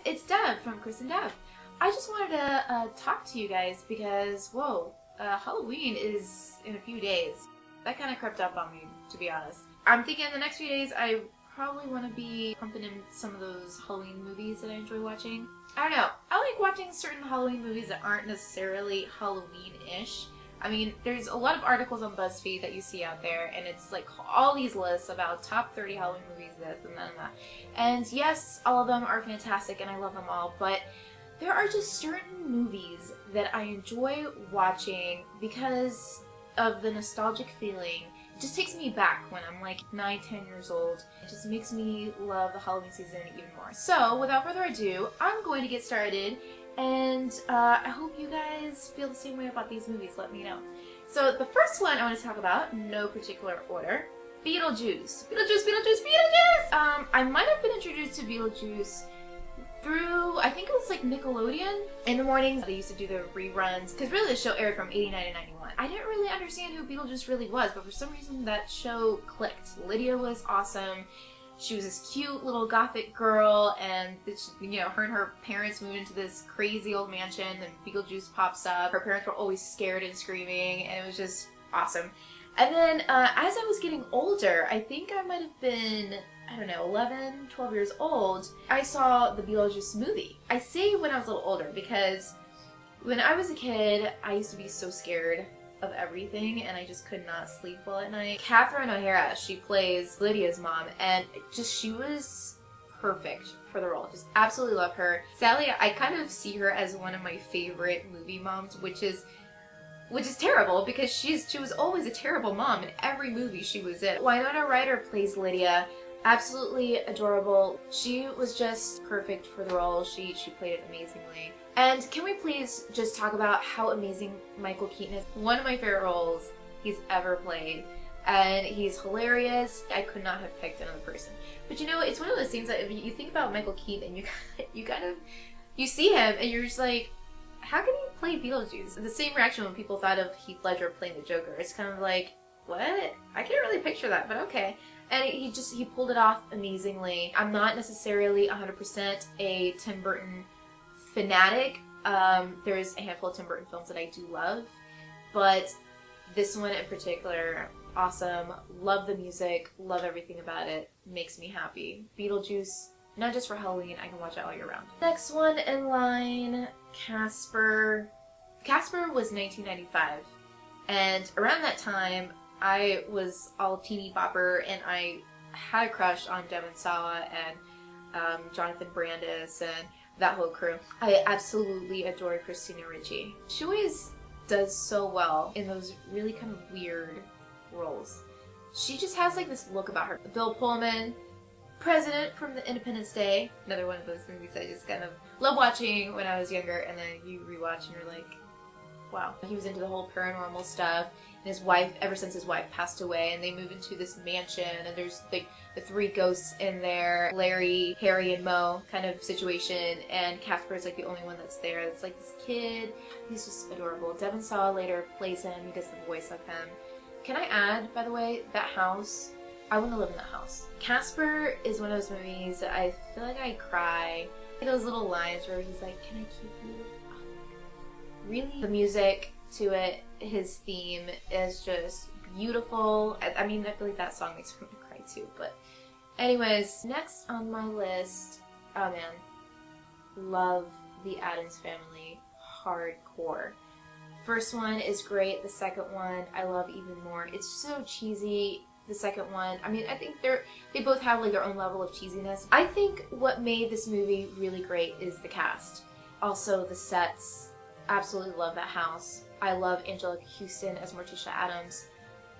it's Deb from KrisAndDeb. I just wanted to talk to you guys because, whoa, Halloween is in a few days. That kind of crept up on me, to be honest. I'm thinking in the next few days I probably want to be pumping in some of those Halloween movies that I enjoy watching. I don't know. I like watching certain Halloween movies that aren't necessarily Halloween-ish. I mean, there's a lot of articles on BuzzFeed that you see out there, and it's like all these lists about top 30 Halloween movies, this and that and that. And yes, all of them are fantastic, and I love them all, but there are just certain movies that I enjoy watching because of the nostalgic feeling. It just takes me back when I'm like 9, 10 years old. It just makes me love the Halloween season even more. So, without further ado, I'm going to get started. And I hope you guys feel the same way about these movies. Let me know. So the first one I want to talk about, no particular order, Beetlejuice. Beetlejuice! I might have been introduced to Beetlejuice through, I think it was like Nickelodeon. In the mornings, they used to do the reruns, because really the show aired from 89 to 91. I didn't really understand who Beetlejuice really was, but for some reason that show clicked. Lydia was awesome. She was this cute little gothic girl, and her and her parents moved into this crazy old mansion, and Beetlejuice pops up. Her parents were always scared and screaming, and it was just awesome. And then as I was getting older, I think I might have been, I don't know, 11, 12 years old, I saw the Beetlejuice movie. I say when I was a little older because when I was a kid, I used to be so scared of everything, and I just could not sleep well at night. Catherine O'Hara, she plays Lydia's mom, and she was perfect for the role. Just absolutely love her. Sadly, I kind of see her as one of my favorite movie moms, which is terrible because she was always a terrible mom in every movie she was in. Winona Ryder plays Lydia. Absolutely adorable. She was just perfect for the role. She played it amazingly. And can we please just talk about how amazing Michael Keaton is? One of my favorite roles he's ever played. And he's hilarious. I could not have picked another person. But it's one of those things that if you think about Michael Keaton and you see him and you're just like, how can he play Beetlejuice? The same reaction when people thought of Heath Ledger playing the Joker. It's kind of like, what? I can't really picture that, but okay. And he pulled it off amazingly. I'm not necessarily 100% a Tim Burton fanatic. There's a handful of Tim Burton films that I do love, but this one in particular, awesome. Love the music, love everything about it, makes me happy. Beetlejuice, not just for Halloween, I can watch it all year round. Next one in line, Casper. Casper was 1995, and around that time, I was all teeny bopper, and I had a crush on Devon Sawa and Jonathan Brandis and that whole crew. I absolutely adore Christina Ricci. She always does so well in those really kind of weird roles. She just has like this look about her. Bill Pullman, President from the Independence Day, another one of those movies I just kind of love watching when I was younger, and then you rewatch and you're like, wow. He was into the whole paranormal stuff, and his wife, ever since his wife passed away, and they move into this mansion, and there's like the 3 ghosts in there, Larry, Harry, and Moe kind of situation, and Casper is like the only one that's there. It's like this kid, he's just adorable. Devon Sawa later plays him, he does the voice of him. Can I add, by the way, that house, I want to live in that house. Casper is one of those movies that I feel like I cry. Those little lines where he's like, can I keep you? Really? The music to it, his theme is just beautiful. I mean, I feel like that song makes me cry too, but anyways, next on my list, oh man, love the Addams Family hardcore. First one is great, the second one I love even more. It's so cheesy. The second one, I mean, I think they both have like their own level of cheesiness. I think what made this movie really great is the cast. Also the sets. Absolutely love that house. I love Angelica Houston as Morticia Addams.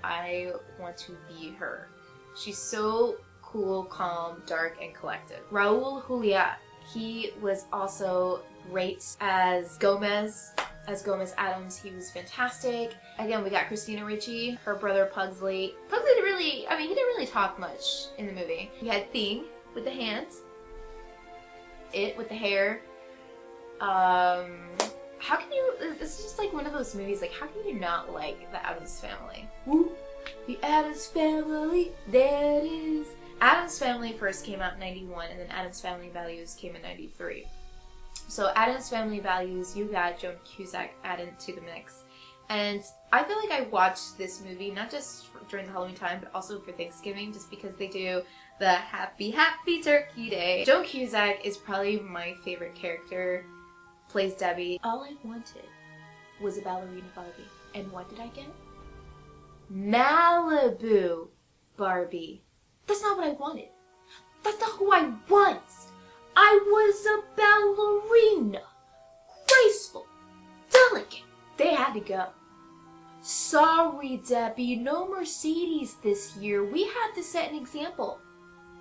I want to be her. She's so cool, calm, dark, and collected. Raul Julia, he was also great as Gomez Addams. He was fantastic. Again, we got Christina Ricci, her brother Pugsley. Pugsley he didn't really talk much in the movie. We had Thing with the hands, It with the hair. How can you, it's just like one of those movies, like how can you not like the Addams Family? Woo! The Addams Family, there it is. Addams Family first came out in 91, and then Addams Family Values came in 93. So Addams Family Values, you got Joan Cusack added to the mix. And I feel like I watched this movie not just during the Halloween time, but also for Thanksgiving, just because they do the Happy Happy Turkey Day. Joan Cusack is probably my favorite character, plays Debbie. All I wanted was a ballerina Barbie. And what did I get? Malibu Barbie. That's not what I wanted. That's not who I was. I was a ballerina. Graceful. Delicate. They had to go. Sorry, Debbie. No Mercedes this year. We have to set an example.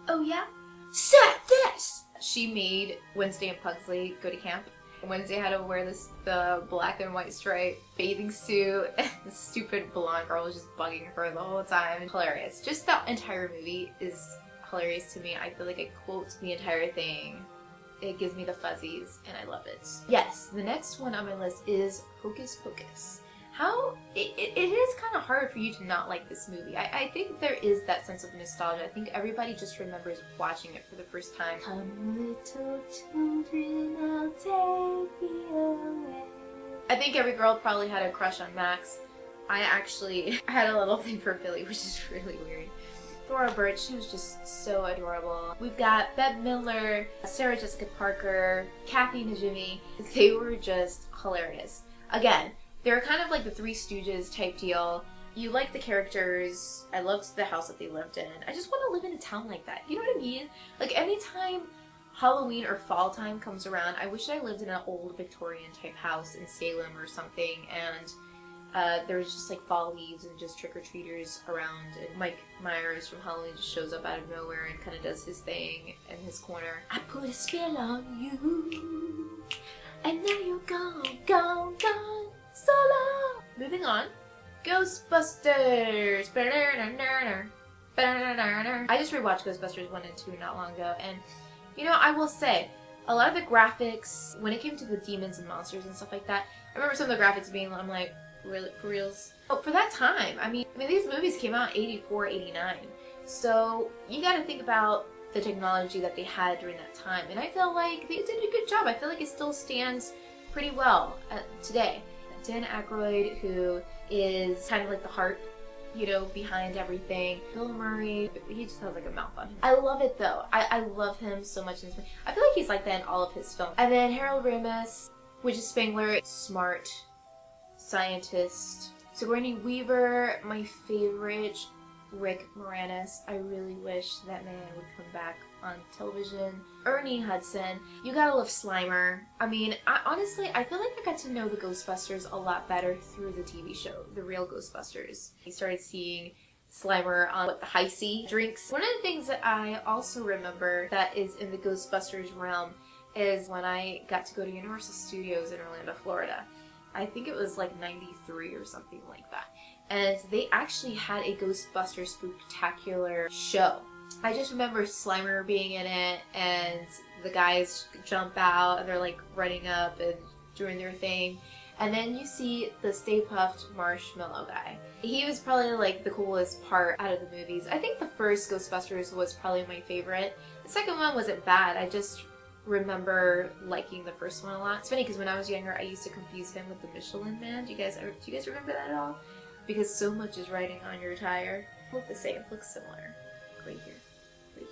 Oh, yeah? Set this! She made Wednesday and Pugsley go to camp. Wednesday had to wear the black and white striped bathing suit, and the stupid blonde girl was just bugging her the whole time. Hilarious. Just the entire movie is hilarious to me. I feel like I quote the entire thing. It gives me the fuzzies, and I love it. Yes, the next one on my list is Hocus Pocus. It is kind of hard for you to not like this movie. I think there is that sense of nostalgia. I think everybody just remembers watching it for the first time. Come little children, I'll take you away. I think every girl probably had a crush on Max. I had a little thing for Billy, which is really weird. Thora Birch, she was just so adorable. We've got Bette Midler, Sarah Jessica Parker, Kathy Najimy. They were just hilarious. Again, they were kind of like the Three Stooges type deal. You like the characters. I loved the house that they lived in. I just want to live in a town like that. You know what I mean? Like anytime Halloween or fall time comes around, I wish I lived in an old Victorian type house in Salem or something, and there was just like fall leaves and just trick-or-treaters around, and Mike Myers from Halloween just shows up out of nowhere and kind of does his thing in his corner. I put a spell on you, and now you're gone, gone, gone. So long! Moving on. Ghostbusters! I just rewatched Ghostbusters 1 and 2 not long ago, and you know, I will say, a lot of the graphics, when it came to the demons and monsters and stuff like that, I remember some of the graphics being, I'm like, really, for reals? But for that time, I mean, these movies came out in 84, 89, so you gotta think about the technology that they had during that time, and I feel like they did a good job. I feel like it still stands pretty well today. Dan Aykroyd, who is kind of like the heart, you know, behind everything. Bill Murray, he just has like a mouth on him. I love it though. I love him so much in this movie. I feel like he's like that in all of his films. And then Harold Ramis, which is Spengler, smart scientist. Sigourney Weaver, my favorite. Rick Moranis, I really wish that man would come back on television. Ernie Hudson, you gotta love Slimer. I mean, honestly, I feel like I got to know the Ghostbusters a lot better through the TV show, The Real Ghostbusters. I started seeing Slimer on the High C drinks. One of the things that I also remember that is in the Ghostbusters realm is when I got to go to Universal Studios in Orlando, Florida. I think it was like 93 or something like that. And they actually had a Ghostbusters Spooktacular show. I just remember Slimer being in it, and the guys jump out, and they're like running up and doing their thing. And then you see the Stay Puft Marshmallow guy. He was probably like the coolest part out of the movies. I think the first Ghostbusters was probably my favorite. The second one wasn't bad. I just remember liking the first one a lot. It's funny because when I was younger, I used to confuse him with the Michelin Man. Do you guys remember that at all? Because so much is riding on your tire. Look the same, looks similar. Right here, right here.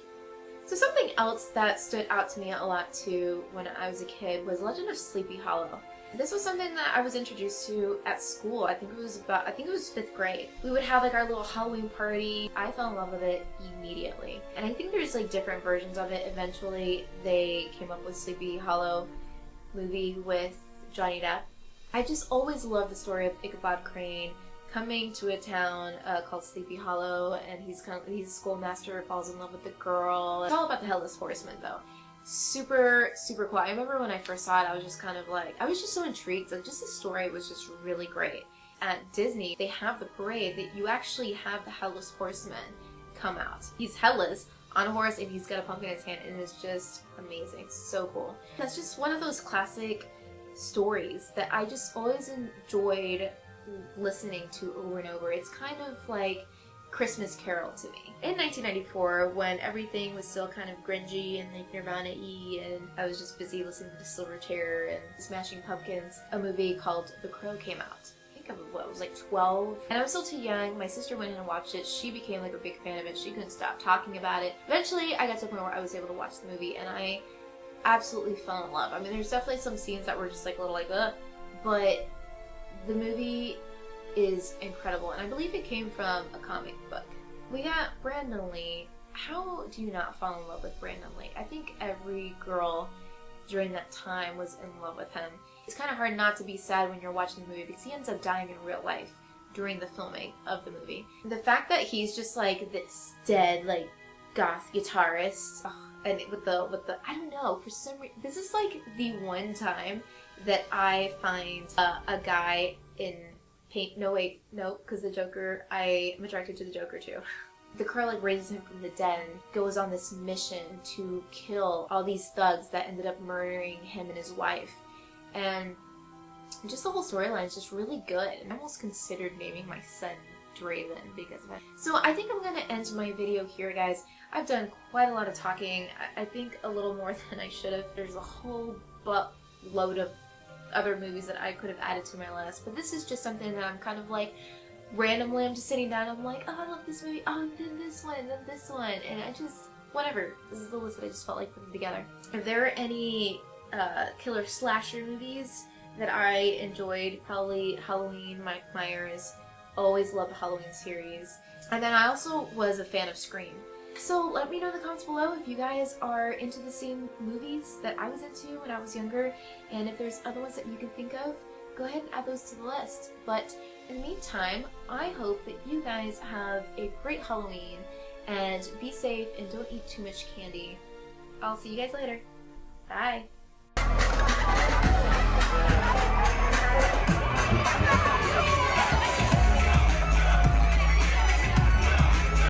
So something else that stood out to me a lot too when I was a kid was Legend of Sleepy Hollow. This was something that I was introduced to at school. I think it was 5th grade. We would have like our little Halloween party. I fell in love with it immediately. And I think there's like different versions of it. Eventually they came up with Sleepy Hollow movie with Johnny Depp. I just always loved the story of Ichabod Crane coming to a town called Sleepy Hollow, and he's a schoolmaster, falls in love with the girl. It's all about the Headless Horseman though. Super, super cool. I remember when I first saw it, I was just kind of like, I was just so intrigued. Like, just the story was just really great. At Disney, they have the parade that you actually have the Headless Horseman come out. He's headless on a horse, and he's got a pumpkin in his hand, and it's just amazing. So cool. That's just one of those classic stories that I just always enjoyed listening to over and over. It's kind of like Christmas Carol to me. In 1994, when everything was still kind of grungy and like Nirvana-y, and I was just busy listening to Silverchair and Smashing Pumpkins, a movie called The Crow came out. I was like 12, and I was still too young. My sister went in and watched it. She became like a big fan of it. She couldn't stop talking about it. Eventually, I got to a point where I was able to watch the movie, and I absolutely fell in love. I mean, there's definitely some scenes that were just like a little like, ugh, but the movie is incredible, and I believe it came from a comic book. We got Brandon Lee. How do you not fall in love with Brandon Lee? I think every girl during that time was in love with him. It's kind of hard not to be sad when you're watching the movie because he ends up dying in real life during the filming of the movie. The fact that he's just like this dead, like, goth guitarist, and with the I don't know, for some reason, this is like the one time that I find a guy in paint. No, wait, no, because the Joker, I am attracted to the Joker too. The Crow like raises him from the dead and goes on this mission to kill all these thugs that ended up murdering him and his wife. And just the whole storyline is just really good. And I almost considered naming my son Draven because of it. So I think I'm going to end my video here, guys. I've done quite a lot of talking. I think a little more than I should have. There's a whole buttload of other movies that I could have added to my list. But this is just something that I'm kind of like, randomly I'm just sitting down and I'm like, oh, I love this movie. Oh, and then this one, and then this one. And I just, whatever. This is the list that I just felt like putting together. If there are any killer slasher movies that I enjoyed, probably Halloween, Mike Myers. Always loved the Halloween series. And then I also was a fan of Scream. So let me know in the comments below if you guys are into the same movies that I was into when I was younger, and if there's other ones that you can think of, go ahead and add those to the list. But in the meantime, I hope that you guys have a great Halloween and be safe and don't eat too much candy. I'll see you guys later. Bye.